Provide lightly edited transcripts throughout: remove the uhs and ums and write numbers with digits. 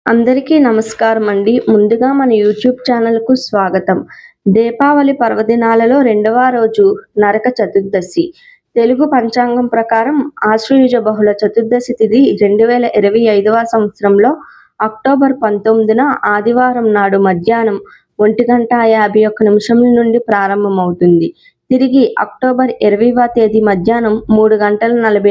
అందరికీ నమస్కారం అండి. ముందుగా మన యూట్యూబ్ ఛానల్‌కు స్వాగతం. దీపావళి పర్వదినాలలో రెండవ రోజు నరక చతుర్దశి. తెలుగు పంచాంగం ప్రకారం ఆశ్వయుజ బహుళ చతుర్దశి తిథి 2025వ సంవత్సరంలో అక్టోబర్ 19న ఆదివారం నాడు మధ్యాహ్నం 1:51 నుండి ప్రారంభమవుతుంది. తిరిగి అక్టోబర్ 20వ తేదీ మధ్యాహ్నం 3:40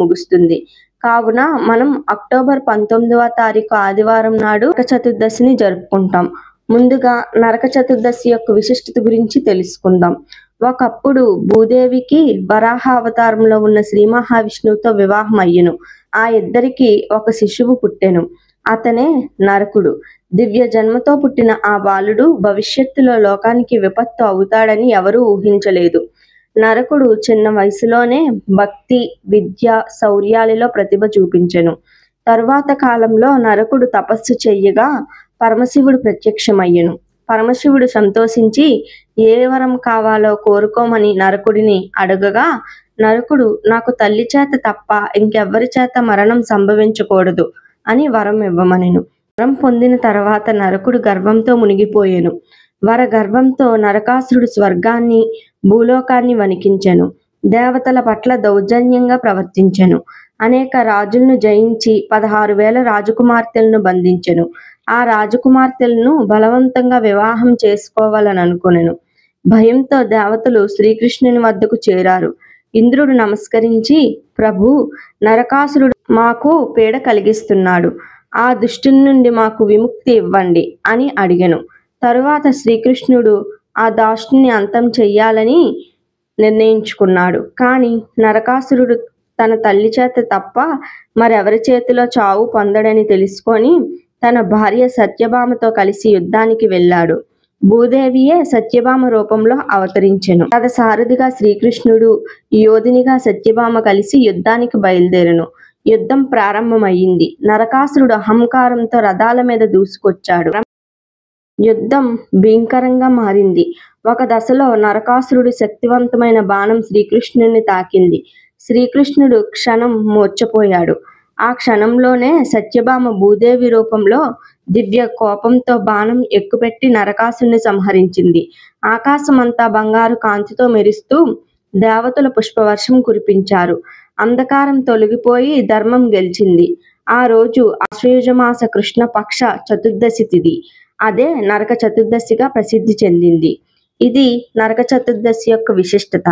ముగుస్తుంది. కావున మనం అక్టోబర్ 19వ తారీఖు ఆదివారం నాడు నరక చతుర్దశిని జరుపుకుంటాం. ముందుగా నరక చతుర్దశి యొక్క విశిష్టత గురించి తెలుసుకుందాం. ఒకప్పుడు భూదేవికి వరాహ అవతారంలో ఉన్న శ్రీ మహావిష్ణువుతో వివాహం అయ్యెను. ఆ ఇద్దరికి ఒక శిశువు పుట్టెను. అతనే నరకుడు. దివ్య జన్మతో పుట్టిన ఆ బాలుడు భవిష్యత్తులో లోకానికి విపత్తు అవుతాడని ఎవరూ ఊహించలేదు. నరకుడు చిన్న వయసులోనే భక్తి, విద్య, శౌర్యాలలో ప్రతిభ చూపించెను. తరువాత కాలంలో నరకుడు తపస్సు చెయ్యగా పరమశివుడు ప్రత్యక్షమయ్యెను. పరమశివుడు సంతోషించి ఏ వరం కావాలో కోరుకోమని నరకుడిని అడగగా, నరకుడు నాకు తల్లి చేత తప్ప ఇంకెవ్వరి చేత మరణం సంభవించకూడదు అని వరం ఇవ్వమనెను. వరం పొందిన తర్వాత నరకుడు గర్వంతో మునిగిపోయెను. వరగర్వంతో నరకాసురుడు స్వర్గాన్ని, భూలోకాన్ని వణికించెను. దేవతల పట్ల దౌర్జన్యంగా ప్రవర్తించెను. అనేక రాజులను జయించి 16,000 రాజకుమార్తెలను బంధించెను. ఆ రాజకుమార్తెలను బలవంతంగా వివాహం చేసుకోవాలననుకొనెను. భయంతో దేవతలు శ్రీకృష్ణుని వద్దకు చేరారు. ఇంద్రుడు నమస్కరించి, ప్రభూ, నరకాసురుడు మాకు పీడ కలిగిస్తున్నాడు. ఆ దుష్టుని నుండి మాకు విముక్తి ఇవ్వండి అని అడిగెను. తరువాత శ్రీకృష్ణుడు ఆ దాష్టుని అంతం చెయ్యాలని నిర్ణయించుకున్నాడు. కానీ నరకాసురుడు తన తల్లి చేత తప్ప మరెవరి చేతిలో చావు పొందడని తెలుసుకొని తన భార్య సత్యభామతో కలిసి యుద్ధానికి వెళ్ళాడు. భూదేవియే సత్యభామ రూపంలో అవతరించెను. రథసారథిగా శ్రీకృష్ణుడు, యోధినిగా సత్యభామ కలిసి యుద్ధానికి బయలుదేరెను. యుద్ధం ప్రారంభమయ్యింది. నరకాసురుడు అహంకారంతో రథాల మీద దూసుకొచ్చాడు. యుద్ధం భీకరంగా మారింది. ఒక దశలో నరకాసురుడి శక్తివంతమైన బాణం శ్రీకృష్ణుని తాకింది. శ్రీకృష్ణుడు క్షణం మూర్ఛపోయాడు. ఆ క్షణంలోనే సత్యభామ భూదేవి రూపంలో దివ్య కోపంతో బాణం ఎక్కుపెట్టి నరకాసురుని సంహరించింది. ఆకాశమంతా బంగారు కాంతితో మెరుస్తూ దేవతల పుష్పవర్షం కురిపించారు. అంధకారం తొలగిపోయి ధర్మం గెలిచింది. ఆ రోజు ఆశ్వయుజమాస కృష్ణ పక్ష చతుర్దశి తిథి. అదే నరక చతుర్దశిగా ప్రసిద్ధి చెందింది. ఇది నరక చతుర్దశి యొక్క విశిష్టత.